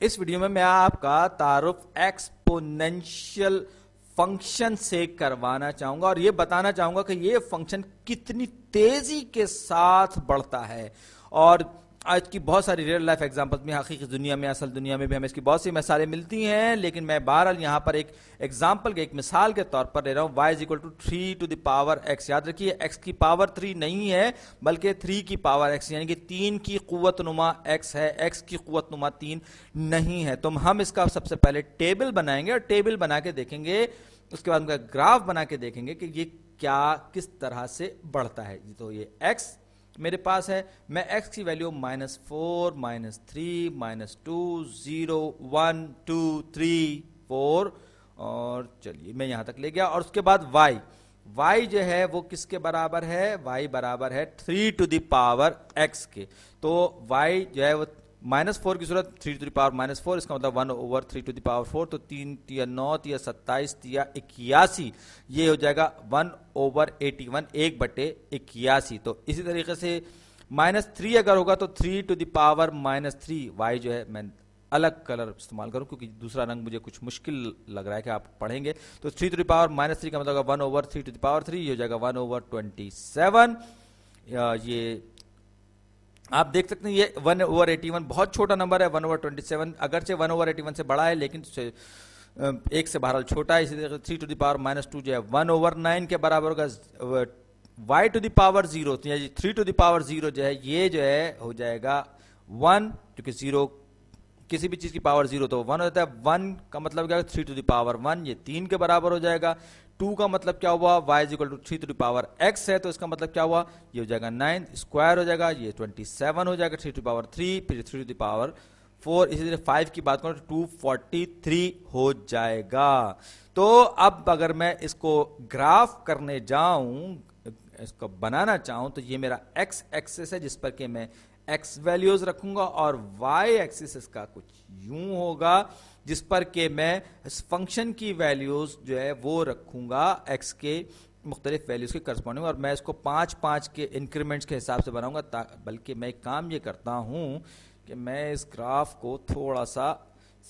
इस वीडियो में मैं आपका तारुफ एक्सपोनेंशियल फंक्शन से करवाना चाहूंगा और ये बताना चाहूंगा कि ये फंक्शन कितनी तेजी के साथ बढ़ता है। और आज की बहुत सारी रियल लाइफ एग्जांपल्स में, हकीकी दुनिया में, असल दुनिया में भी हमें इसकी बहुत सी मिसालें मिलती हैं, लेकिन मैं बहरहाल यहाँ पर एक एग्जांपल के, एक मिसाल के तौर पर ले रहा हूँ। y is equal to 3 to the power x। याद रखिए x की पावर 3 नहीं है बल्कि 3 की पावर x, यानी कि 3 की कुव्वत नुमा x है, x की कुव्वत नुमा 3 नहीं है। तो हम इसका सबसे पहले टेबल बनाएंगे और टेबल बना के देखेंगे, उसके बाद उनका ग्राफ बना के देखेंगे कि ये क्या किस तरह से बढ़ता है। तो ये x मेरे पास है, मैं x की वैल्यू -4, -3, -2, 0, 1, 2, 3, 4 और चलिए मैं यहां तक ले गया। और उसके बाद y जो है वो किसके बराबर है? y बराबर है 3 टू द पावर x के। तो y जो है वो -4 की सूरत 3 टू द पावर -4, इसका मतलब 1/3 टू द पावर 4। तो 3 तिया 9 तिया 27 तिया 81, ये हो जाएगा 1/81, 1/81। तो इसी तरीके से -3 अगर होगा तो 3 टू द पावर -3। y जो है मैं अलग कलर इस्तेमाल करूं क्योंकि दूसरा रंग मुझे कुछ मुश्किल लग रहा है कि आप पढ़ेंगे। तो 3 टू द पावर -3 का मतलब 1/3 टू द पावर 3, ये हो जाएगा 1/27। ये आप देख सकते हैं ये 1/81 बहुत छोटा नंबर है। 1/27 अगरचे 1/81 से बड़ा है लेकिन एक से बहरहाल छोटा है। इसी तरह 3 टू द पावर -2 जो है 1/9 के बराबर होगा। y to the power 0, 3 to the power 0 जो है ये जो है हो जाएगा 1, क्योंकि 0 किसी भी चीज की पावर 0 तो 1 होता है। 1 का मतलब क्या है? 3 टू द पावर 1, ये 3 के बराबर हो जाएगा। 2 का मतलब क्या हुआ? y is equal to 3 to the power x है, तो इसका मतलब क्या हुआ? ये हो जाएगा 9 स्क्वायर हो जाएगा, ये 27 हो जाएगा, 3 टू द पावर 3, फिर 3 टू द पावर 4। इसी तरह 5 की बात करूं तो 243 हो जाएगा। तो अब अगर मैं इसको ग्राफ करने जाऊं, इसको बनाना चाहूं, तो ये मेरा x एक्सिस है जिस पर कि मैं x वैल्यूज रखूंगा और y एक्सिस इसका कुछ यूं होगा जिस पर के मैं इस फंक्शन की वैल्यूज जो है वो रखूंगा x के मुख्तलिफ वैल्यूज के करस्पॉन्डिंग, और मैं इसको 5-5 के इंक्रीमेंट्स के हिसाब से बनाऊंगा। बल्कि मैं एक काम ये करता हूं कि मैं इस ग्राफ को थोड़ा सा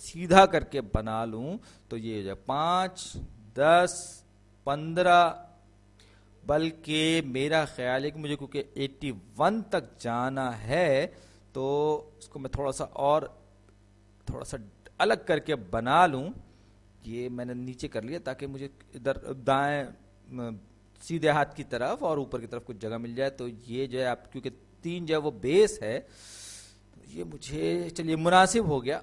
सीधा करके बना लूं, तो ये जो 5, 10, 15, बल्कि मेरा ख्याल है कि मुझे क्योंकि 81 तक जाना है तो इसको मैं थोड़ा सा अलग करके बना लूं। ये मैंने नीचे कर लिया ताकि मुझे इधर दाएं सीधे हाथ की तरफ और ऊपर की तरफ कुछ जगह मिल जाए। तो ये जो है आप, क्योंकि 3 जो है वो बेस है, तो ये मुझे चलिए मुनासिब हो गया।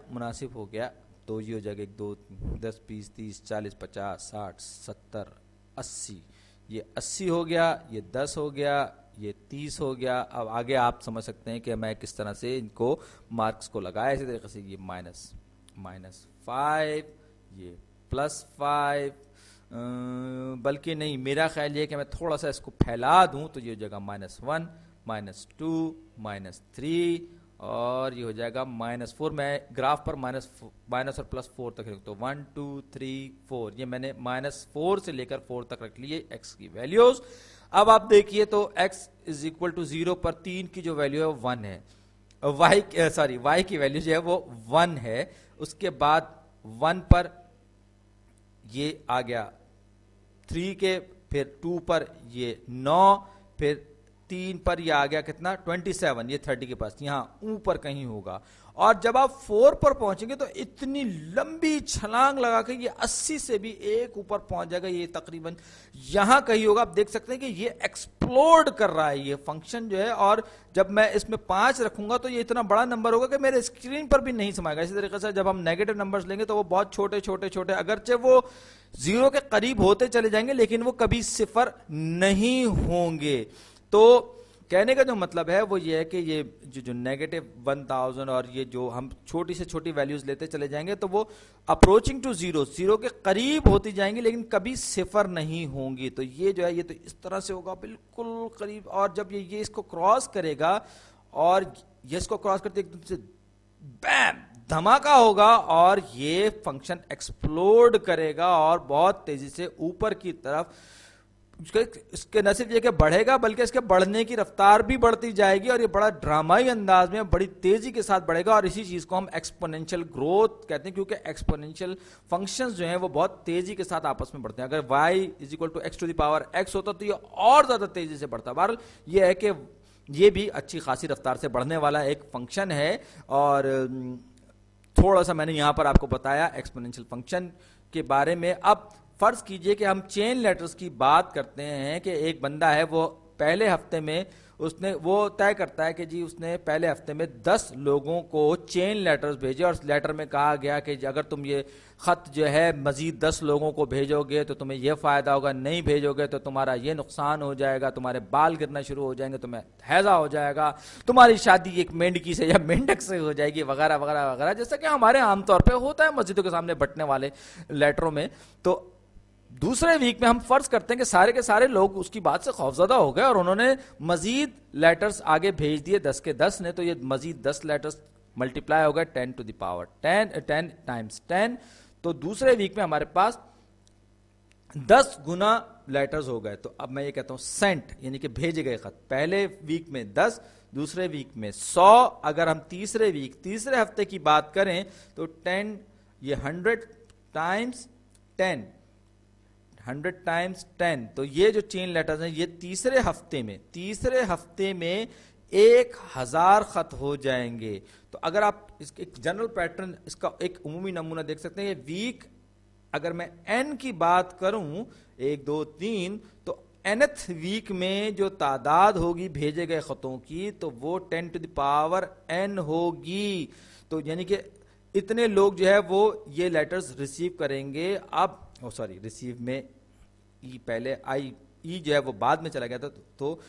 तो ये हो जाएगा 1, 2, 10, 20, 30, 40, 50, 60, 70, 80, ये 80 हो गया, ये 10 हो गया, ये 30 हो गया। अब आगे आप समझ सकते हैं कि मैं किस तरह से इनको मार्क्स को लगाया। इसी तरीके से ये -5, ये +5, बल्कि नहीं, मेरा ख्याल ये कि मैं थोड़ा सा इसको फैला दूं, तो ये हो जाएगा -1, -2, -3 और ये हो जाएगा -4। मैं ग्राफ पर माइनस और +4 तक रख, तो 1, 2, 3, 4, ये मैंने -4 से लेकर 4 तक रख लिए x की वैल्यूज। अब आप देखिए तो x इज इक्वल टू 0 पर 3 की जो वैल्यू है 1 है, y की वैल्यू जो है वो 1 है। उसके बाद 1 पर ये आ गया 3 के, फिर 2 पर ये 9, फिर 3 पर ये आ गया कितना? 27, ये 30 के पास यहां ऊपर कहीं होगा। और जब आप 4 पर पहुंचेंगे तो इतनी लंबी छलांग लगा के ये 80 से भी एक ऊपर पहुंच जाएगा, ये तकरीबन यहां कहीं होगा। आप देख सकते हैं कि ये एक्सप्लोड कर रहा है ये फंक्शन जो है। और जब मैं इसमें 5 रखूंगा तो ये इतना बड़ा नंबर होगा कि मेरे स्क्रीन पर भी नहीं समाएगा। इसी तरीके से जब हम नेगेटिव नंबर्स लेंगे तो वो बहुत छोटे छोटे छोटे, अगरचे वो 0 के करीब होते चले जाएंगे लेकिन वो कभी 0 नहीं होंगे। तो कहने का जो मतलब है वो ये है कि ये जो -1000 और ये जो हम छोटी से छोटी वैल्यूज लेते चले जाएंगे तो वो अप्रोचिंग टू 0 के करीब होती जाएंगी लेकिन कभी 0 नहीं होंगी। तो ये जो है ये तो इस तरह से होगा बिल्कुल करीब, और जब ये इसको क्रॉस करेगा और ये इसको क्रॉस करते एकदम से बैम धमाका होगा और ये फंक्शन एक्सप्लोड करेगा और बहुत तेजी से ऊपर की तरफ इसके न सिर्फ ये कि बढ़ेगा बल्कि इसके बढ़ने की रफ्तार भी बढ़ती जाएगी और ये बड़ा ड्रामाई अंदाज में बड़ी तेजी के साथ बढ़ेगा और इसी चीज को हम एक्सपोनेंशियल ग्रोथ कहते हैं, क्योंकि एक्सपोनेंशियल फंक्शंस जो हैं वो बहुत तेजी के साथ आपस में बढ़ते हैं। अगर y is equal to x to the power x होता तो ये और ज्यादा तेजी से बढ़ता। बहरहाल ये है कि ये भी अच्छी खासी रफ्तार से बढ़ने वाला एक फंक्शन है और थोड़ा सा मैंने यहां पर आपको बताया एक्सपोनेंशियल फंक्शन के बारे में। अब फर्ज कीजिए कि हम चेन लेटर्स की बात करते हैं कि एक बंदा है वो पहले हफ्ते में उसने वो तय करता है कि जी उसने पहले हफ्ते में 10 लोगों को चेन लेटर्स भेजे और उस लेटर में कहा गया कि अगर तुम ये खत जो है मजीद 10 लोगों को भेजोगे तो तुम्हें ये फायदा होगा, नहीं भेजोगे तो तुम्हारा ये नुकसान हो जाएगा, तुम्हारे बाल गिरना शुरू हो जाएंगे, तुम्हें हैजा हो जाएगा, तुम्हारी शादी एक मेंढकी से या मेंढक से हो जाएगी, वगैरह वगैरह वगैरह, जैसा कि हमारे आमतौर पर होता है मस्जिदों के सामने बंटने वाले लेटरों में। तो दूसरे वीक में हम फर्ज करते हैं कि सारे के सारे लोग उसकी बात से खौफजदा हो गए और उन्होंने मजीद लेटर्स आगे भेज दिए 10 के 10 ने, तो ये मजीद 10 लेटर्स मल्टीप्लाई हो गए 10 टू द पावर 10 टाइम्स 10। तो दूसरे वीक में हमारे पास 10 गुना लेटर्स हो गए। तो अब मैं ये कहता हूं सेंट यानी कि भेजे गए खत, पहले वीक में 10, दूसरे वीक में 100। अगर हम तीसरे हफ्ते की बात करें तो 10 ये 100 टाइम्स 10 100 टाइम्स 10। तो ये जो चेन लेटर्स हैं ये तीसरे हफ्ते में 1000 खत हो जाएंगे। तो अगर आप इसके एक जनरल पैटर्न, इसका एक उमूमी नमूना देख सकते हैं। ये वीक अगर मैं n की बात करूं 1 2 3, तो nth वीक में जो तादाद होगी भेजे गए खतों की तो वो 10 टू द पावर n होगी। तो यानी कि इतने लोग जो है वो ये लेटर्स रिसीव करेंगे। अब सॉरी रिसीव में ई पहले आई, ई जो है वो बाद में चला गया था। तो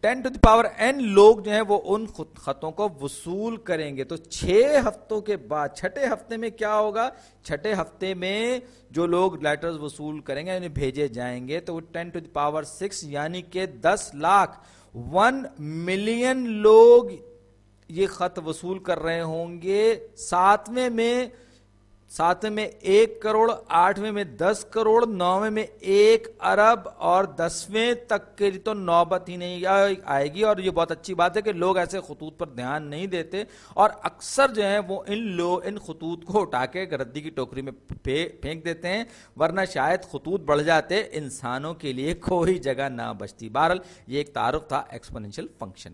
10 टू द पावर n लोग जो है वो उन खतों को वसूल करेंगे। तो 6 हफ्तों के बाद छठे हफ्ते में क्या होगा, छठे हफ्ते में जो लोग लेटर्स वसूल करेंगे यानी भेजे जाएंगे तो 10 टू द पावर 6 यानी कि 10 लाख 1 मिलियन लोग ये खत वसूल कर रहे होंगे। सातवें में 1 करोड़, 8वें में 10 करोड़, 9वें में 1 अरब और 10वें तक के तो नौबत ही नहीं आएगी। और ये बहुत अच्छी बात है कि लोग ऐसे खतूत पर ध्यान नहीं देते और अक्सर जो है वो इन खतूत को उठा के रद्दी की टोकरी में फेंक देते हैं, वरना शायद खतूत बढ़ जाते, इंसानों के लिए कोई जगह ना बचती। बहरहाल ये एक तारुफ था एक्सपोनेंशियल फंक्शन।